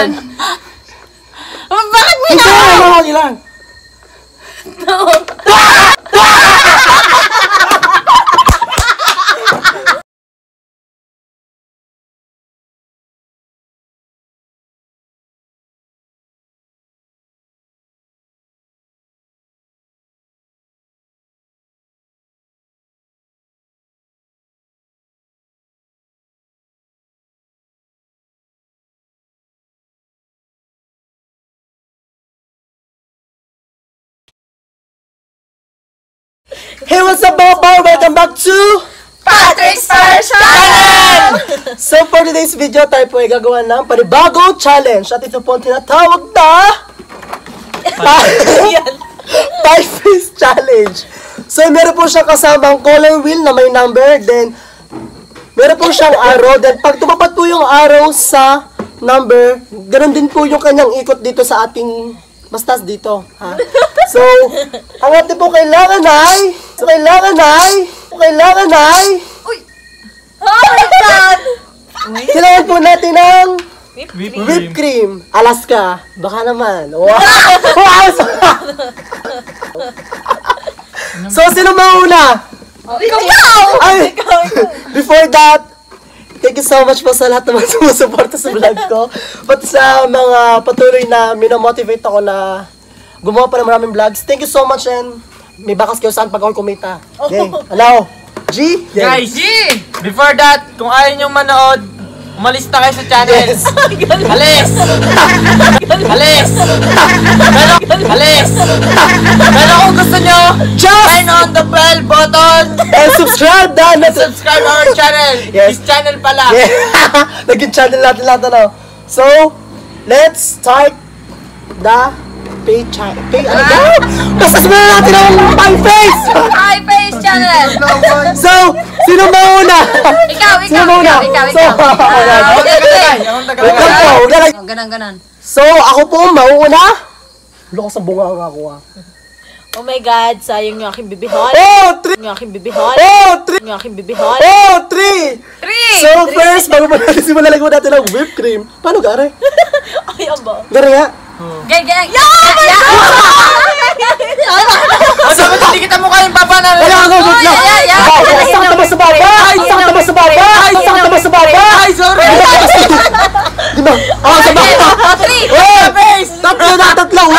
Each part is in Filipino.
yan? Bakit mo yan? Hindi, lang. Hey, what's up mga par? Welcome back to Patrick Star Channel! So for today's video, tayo po ay gagawa ng panibagong challenge. At ito po ang tinatawag na 5-piece challenge. So meron po siyang kasamang color wheel na may number. Then meron po siyang arrow. Then pag tumapat po yung arrow sa number, ganoon din po yung kanyang ikot dito sa ating basta dito, ha? So, ang ating po kailangan ay Uy! Oh my God! kailangan po natin ng whipped cream. Alaska. Baka naman. Wow! Wow! So, sino mauna? Ikaw! Ay! Before that, thank you so much po sa lahat naman sumusuporta sa vlog ko. Pati sa mga patuloy na minomotivate ako na gumawa pa ng maraming vlogs. Thank you so much and may bakas kayo saan pag ako kumita. Okay. Hello? G? Yeah. Guys, before that, kung ayaw nyo manood, umalis na kayo sa channel. Yes. Alis! Alis! Alis! Pero kung gusto nyo, turn on the bell button And subscribe na! and subscribe our channel. Yes. This channel pala. Yeah. Naging channel natin lahat ano. So, let's start the Pasas muna natin ang pang-face! Hi-Face Channel! So, sino mauna? Ikaw! Sino mauna? So, Ganan. So, ako po mauna. Lakas sa bunga nga ako ah. Oh my God, sayang yung aking bibihon. Oh, 3! Yung aking bibihon. Oh, 3! Yung aking bibihon. Oh, 3! 3! So, first, bago pa natin simulan, lagyan natin ng whipped cream. Paano gare? Ay, aba. Gare nga. Gay! Dapat hindi kita mukha yung papa na rin. Wala ako, wait lang. Sakta ba sa baba? Sakta ba sa baba? Sakta ba sa baba? Ay, sorry! Di ba? Ako sa baba. 3! Oh, tatlo na, tatlo.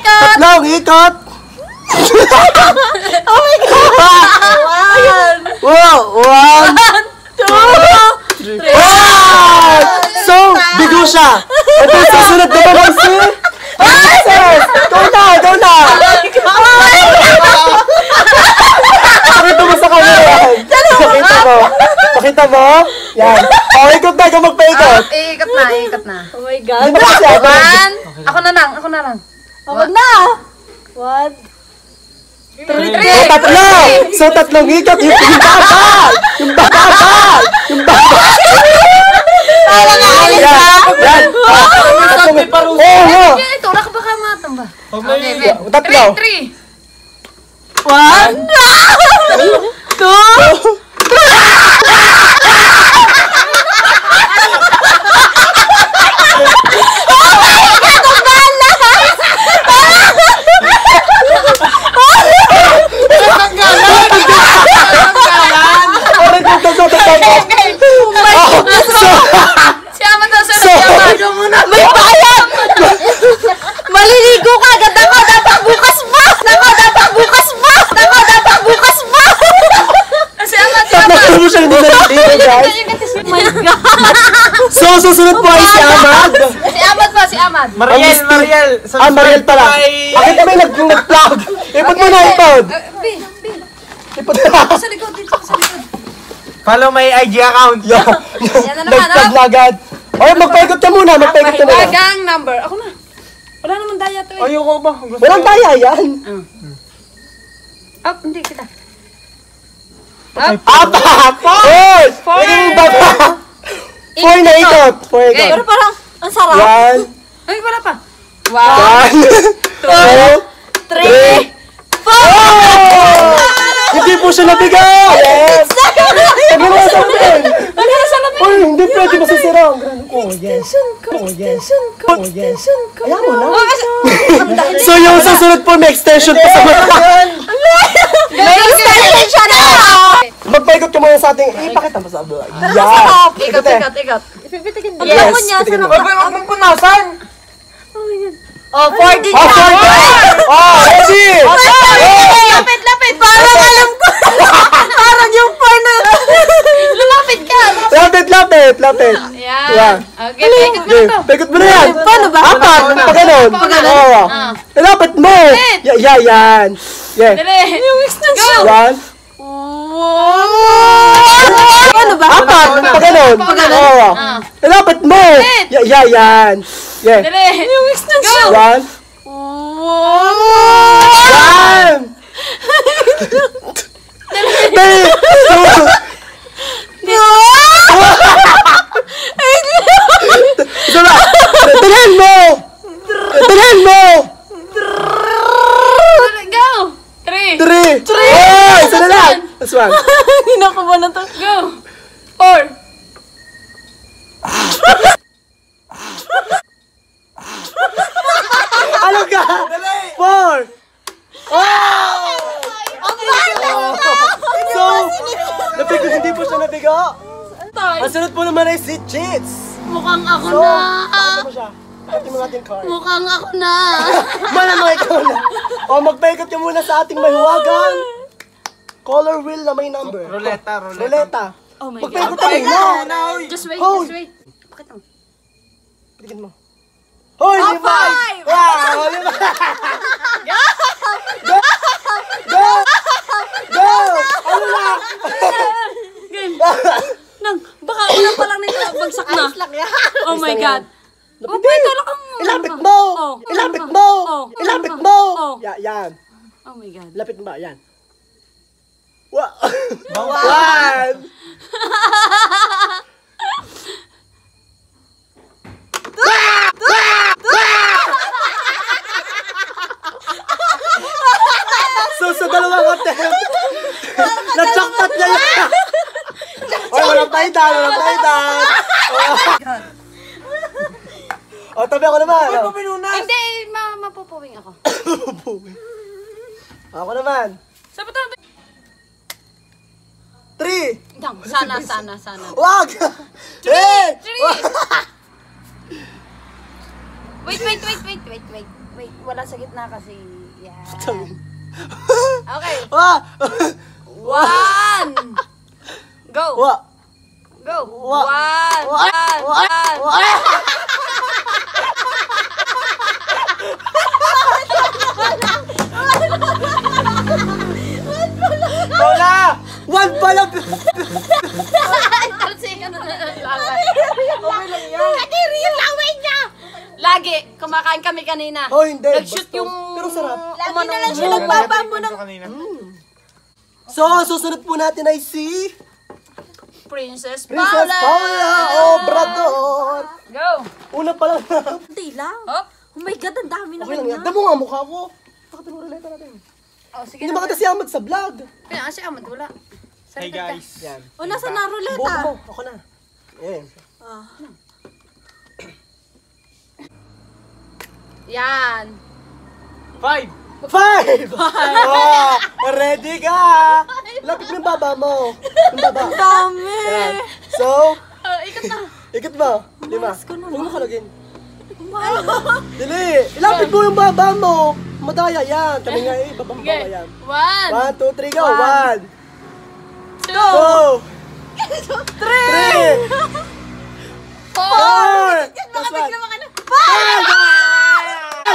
Tatlong ikot. Oh my God! Wow, 1, 2, 3. So, bigo siya. Ito, susunod naman ang si Princess. Go na. Pakita mo sa camera yan. Pakita mo. Yan. O, ikot na. Ikaw magpaikot. Ikot na. Oh my God. Hindi ba kasi ako? Ako na lang. Ako na. 1, 3. Tatlo. So, tatlong ikot. Yung babag. Yan. Oo. Ito, nakabaka matamba. Tatlo. 3. Si Amad daw sa may bayad! Maliligo ka agad ako! Dapat bukas pa! Si Amad! Tatlo mo siya hindi naliligo, guys. Oh my God! So, susunod po ay si Amad. Si Amad! Mariel. Mariel pala. Bakit kami nag-vlog? Ipod mo na, ipod. Ipod na. Sa likod, dito sa likod. Follow my IG account. Yan na naman, Nagtaglagan. Oy, magpaikot ka muna. Mahiwagang number. Ako na. Wala naman daya to eh. Ayoko ba? Walang daya yan. Up, hindi kita. Apat! 4! 4 na ikot. 4 ikot. Pero parang, ang sarap. 1, Ay, wala pa. 1, 2, 3, 4! Hindi po siya nabigaw! Yes! Sabi mo sa atin! Uy, hindi pwede masisira ang grano ko. Yes. Oh, yes. Oh, yes. Ayan mo na. So yung susunod po, may extension po sa mga. May extension siya na! Magpaikot ka muna sa ating, ipakita mo sa vlog. Yan. Ikot. Ipipitikin mo. Yes, Yes, pitikin mo. Huwag mong punasan! Oh, 40 Oh, na! ready! Lapit! Parang alam ko! Parang yung porn na... Lumapit ka! Lapit. Yan. Okay, ikot mo Okay, na to. pikot mo na yan. Paano ba? Apat, pag ganun. Oo. Lapit mo. Yan. Yeah. Dali. Yung extension. One. Paano ba? Apat, pag ganun. Oo. Lapit mo. Yan. Yeah. Dali. Yung extension. One. Yan. Dali. Isa na. Dalhin mo. Go! 3. Three. Oh, isa na lang. Last one. Hinakabahan na to. Go! 4. Ano ka? Four. Oh! So, hindi po siya nabigo. Ang sunod po naman ay si Cheats. Mukhang ako So, na. pakita mo siya. Pakita mo natin card. Mukhang ako na. Malamang ikaw na. O, magpaikot ka muna sa ating mahiwagang color wheel na may number. Ruleta. Oh my Magpaikot God. ka muna. Just wait, Hold. just wait. Bakit mo? Patigin mo. Hoy, lima! five! Wow, lima! Go! Go! Ano na? Game. Nang, baka una pa lang nito bagsak na. Oh my God. Oh, pwede lang ang... Ilapit mo! Oh. Ilapit mo! Oh. Ilapit mo! Oh. Yan. Oh my God. Lapit mo ba? Yan. One! So, sa dalawang attempt, na-jackpot niya yan. Oy, walang taydan. O, tabi ako naman. Hindi, mapupuwing ako. Ako naman. Sa bato. 3! Sana. Wag! 3! Wait. Wala sa gitna kasi. Yan. Okay. Wa! 1. Go. Wa! Go. Wa- 1. Wala! 1 pala! Kadiri yung laway niya! Lagi, kumakain kami kanina. Oh, hindi. Nag-shoot Basta- yung... Pero sarap. Lagi na lang siya nagbabamo ng... So, ang susunod po natin ay si Princess Princess Paula! Paula Obrador. Go! Una pa lang na. Hindi lang. Hop! Oh my God, ang dami Okay naman lang yan. yan. Damo nga mukha ko. Bakit mo relate natin? Oh, sige Hindi na. makita si Ahmad sa vlog. Kaya kasi Ahmad, wala. Hey guys. Yan. O, nasa na Buko ruleta? mo. Ako na. Yan. Yan. 5! 5! Oh, ready ka! Lapit mo yung baba mo. Yung baba. Dami! Yan. So, Ikot na. ikot mo. 5. Malas ko naman. Huwag mo kalagin. Dili! Ilapit mo yung baba mo. Madaya yan. Kami nga babang baba yan. 1. 1, 2, 3, go! 1, 2. 2, 3, 4! Nakabig naman ka na. 5!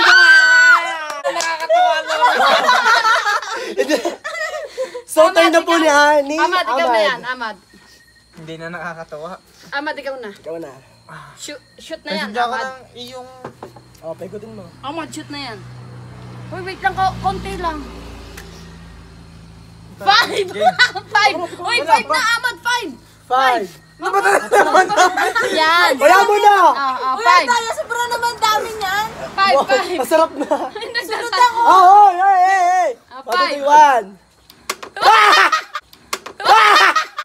So, tayo na po ni Hani. Ahmad, ikaw na yan. Ahmad. Hindi na nakakatawa. Ahmad, ikaw na. Ikaw na. Shoot na yan, Nasadya ko Ahmad. lang iyong... Oh, paikutin mo. Ahmad, shoot na yan. Uy, wait lang, konti lang. 5! 5! Uy, 5 na, Ahmad, 5! 5. Yan! Wala mo na! Uy, 5! tayo, sobrang naman dami niyan. 5! Masarap na. Nagsasalita. Oh, hey! 5! 1, 2, 3, 4!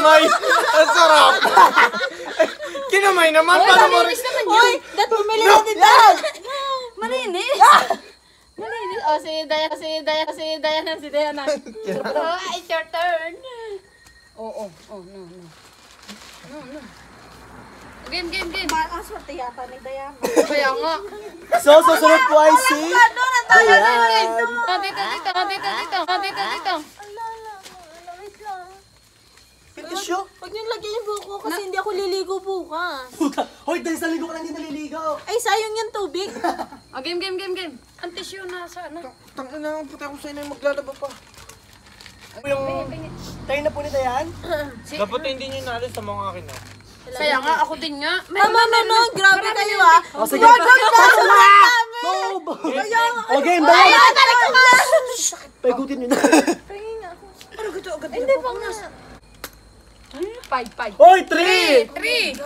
kinamay. Ang sarap. Kinamay naman. Paano mo rin? Uy, dat bumili na din Dan. Malinis. Malinis. Oh, si Diana. Oh, it's your turn. Oh, no. Game. Ang swerte yata ni Diana. Kaya nga. So, susunod po ay si... Ano, natayo na Ayan. Dito. Wait lang. Tissue? Huwag niyong lagyan yung buhok ko kasi hindi ako liligo bukas. Hoy, dahil sa linggo ka lang hindi naliligaw. Ay, sayang yung tubig. Oh, game. Ang tissue na sana. Tangin na, puti ako sa inyo maglalaba pa. Yung... Tayo na po nito yan? Dapat hindi nyo naalis sa mga akin na. Kaya nga, ako din nga. No, grabe kayo ah. O, sige. O, game, dahil. Paigutin nyo na. Hindi pa nga. 5. Hoy, 3! 3.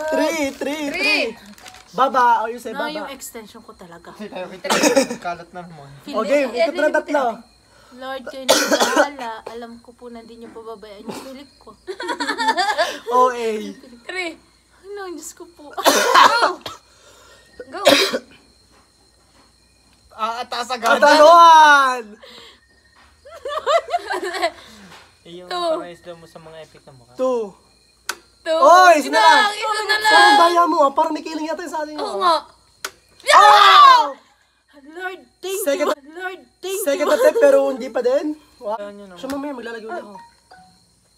Baba, o yung say No, baba. yung extension ko talaga. Kalat na naman. O game, ikot na ng tatlo. Lord, kayo na bahala. Alam ko po na hindi niyo pababayaan yung pilik ko. OA. 3. Ano, Diyos ko po. Go. Atas agad. Kataluan! Yung parais daw mo sa mga epic na mukha. 2. 2. Oy, isa na lang. Isa na Saan lang. daya mo ah? Parang may kiling yata yung sa atin Oo mo. nga. Lord, thank Second- you. Lord, thank Second you. attempt pero hindi pa din. Wow. Ayan yun, Siya mamaya maglalagay ulit ako.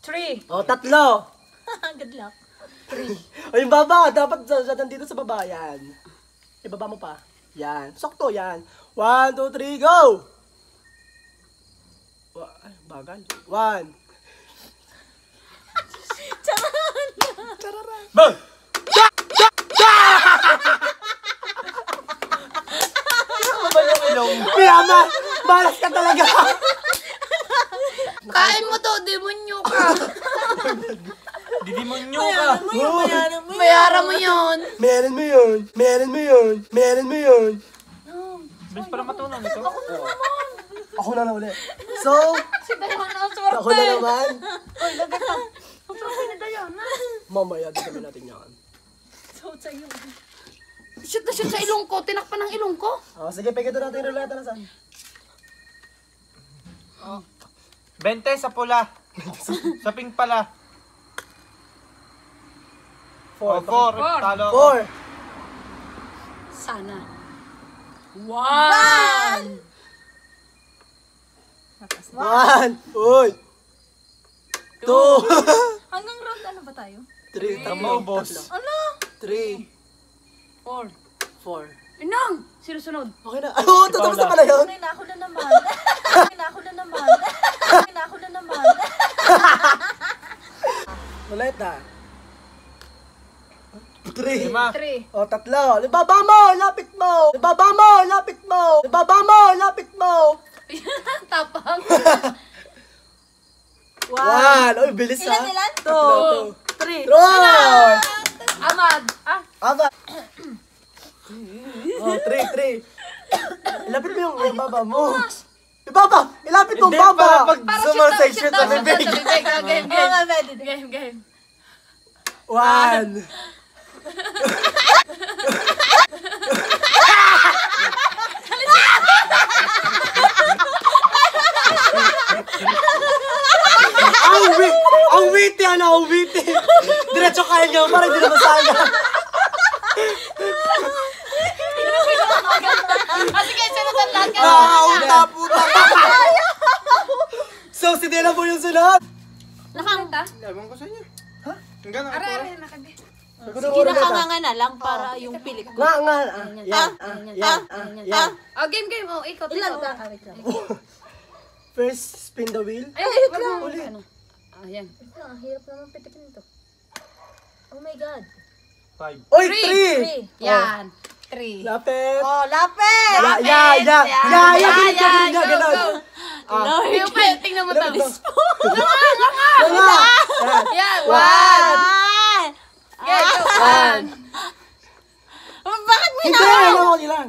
3. O, 3. Good luck. O, yung baba. Dapat dito sa baba. Yan. Ibaba mo pa. Yan. Sakto yan. 1, 2, 3, go! Ay, bagal. 1. Bang! Piyama! Malas ka talaga! Kain mo to, demonyo ka. Didimonyo ka. Bayaran mo yun. Meron mo yun. Meron mo yun. Meron mo yun. Bilis para matunan ito. Ako na na ulit. So, Si Diana ang swerte. ako na naman. Ang swerte ni Diana. Mamaya, di kami natin yan. Shoot na shoot sa ilong ko. Tinakpan ng ilong ko. O, sige, pagkito natin yung ruleta na saan. 20 sa pula. Sa pink pala. 4. 4. Talo ako. 4. Sana. 1. 1. Uy. 2. Hanggang round ano ba tayo? 3. Tama, boss. 3. 4. 4. Inang! Sinusunod. Okay na. Oo, tapos na pala yun. Ay, nako na naman. Ulit na. 3. 5. 3. O, 3. Ibaba mo, lapit mo. Ibaba mo, lapit mo. Ibaba mo, lapit mo. Tapang. 1. Uy, bilis ha. Ilan? 2. 3. Troy! Amad. Aba. Oh, 3. Ilapit mo yung baba mo. Ibaba! Ilapit mo Hindi, ang para baba! pag sumasection sa bibig. Game. 1. Ang witty, ang witty. Diretso kaya niya, parang hindi na masaya. Sige, sunod lahat ka. Nakakauta, puta. So, si Dela po yung sunod. Nakakanta? Ewan ko sa inyo. Ha? Hanggang ako. Are, nakagay. Kinakanganga na lang para yung pilik ko. Nga. Yan. Oh, game. Oh, ikot. Ilan ikot. ba? First, spin the wheel. Ay, wait lang. Ano? Ah, yan. Ang hirap naman pitikin ito. Oh my God. 5. Oy, 3! 3. Yan. 3. Lapit. Oh, lapit! Ganun, Yung pa, tingnan mo Lapit talis. Nga. Yan, 1. Ah! Yan, 1. Bakit mo Hindi, ano ko lang.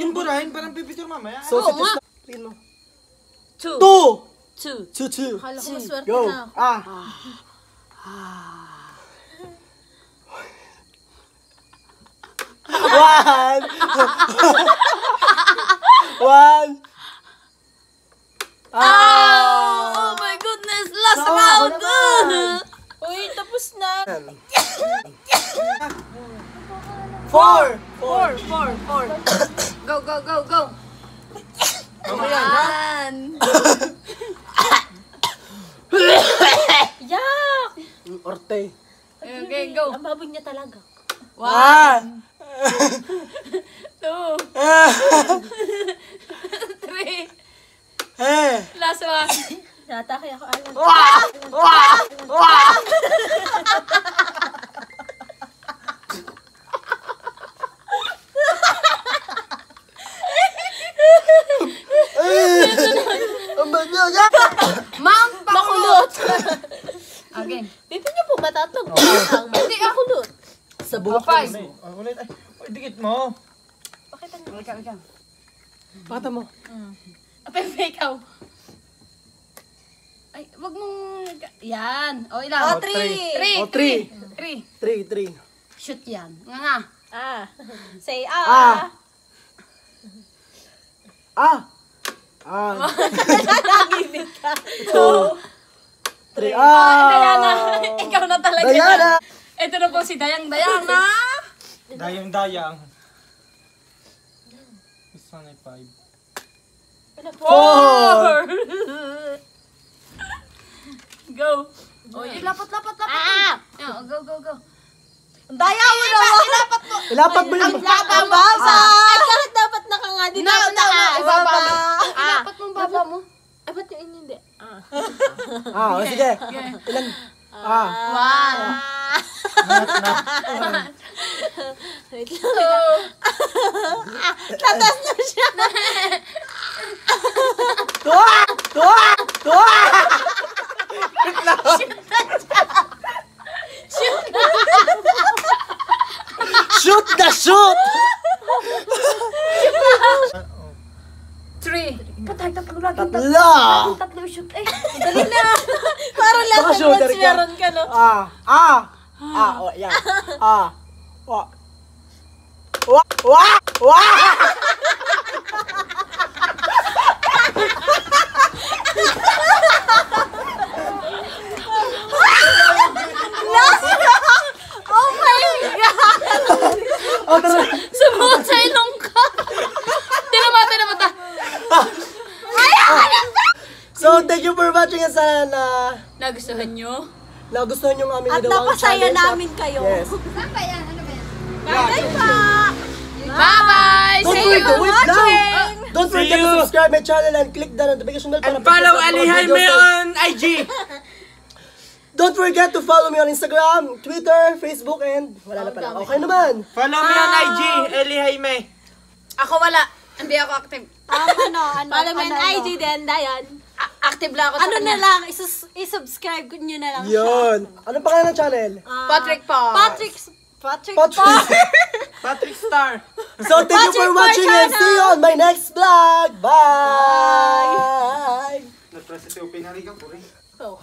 Huwag yung burahin, parang pipicture mamaya. So, si Tess na. Tingin mo. 2. 2. 2. 2. Akala ko maswerte Go. na ako. One. One. Oh my goodness! Last Sawa round! ko naman. Uy, tapos na. 4. 4. Go, go, go, go! One. Yak! Orte. Okay, go. Ang baboy niya talaga. 1. 2. 3. Last one. Natake ako, Alan. Ma'am, Makulot! again. Dito niyo po matatag. Hindi, ako lot. Sa buhok. 5. Ulit. Ay, dikit mo. Ikaw. Pata mo. Pepe, ikaw. Ay, wag mong... Yan. O, ilan? 3. 3. 3. Shoot yan. Nga. Say Ah. Nagibig ka. 3. Diana. Ikaw na talaga. Diana. Ito na po si Dayang-Dayana. Dayang. This one ay 5. 4. Go. O, lapat. Go. Daya mo naman! Ilapat mo yung... Baba! Ay, kahit dapat naka nga. Di dapat naka. Ibaba mo. Ilapat mo ang baba mo. Ay, ba't yung inyo hindi? Sige. Ilan? 1. Wait lang. Tatas na siya. 2. Shoot the shoot! 3. Patay, tatlo lagi. Tatlo! Tatlo shoot. Eh. Dali na. Parang lahat Baka ng shoulder months ka. meron ka, no? Yan. Oh my God! Sumuot sa ilong ka. Tinamata. So, thank you for watching and sana na Nagustuhan nyo? nagustuhan yung aming At ginawang napasaya challenge. namin kayo. Yes. Saan ba yan? Ano ba yan? Bye pa! Bye-bye! Don't See forget you! to wait now. watching. Don't forget to subscribe my channel and click the notification bell para Follow updated sa Ali mga Jaime videos. on IG. Don't forget to follow me on Instagram, Twitter, Facebook, and wala na pala. Okay naman. Follow me on IG, Eli Jaime. Ako wala. Hindi ako active. Follow me on IG din, Dayan. Active lang ako sa Ano kanya. na lang, isubscribe nyo na lang siya. Yun. Anong pangalan ng channel? Patrick Paul. Patrick Patrick Star. So, thank you for Patrick watching and Barchana. see you on my next vlog. Bye! Nagpresa si Opinari ka po rin. Oh,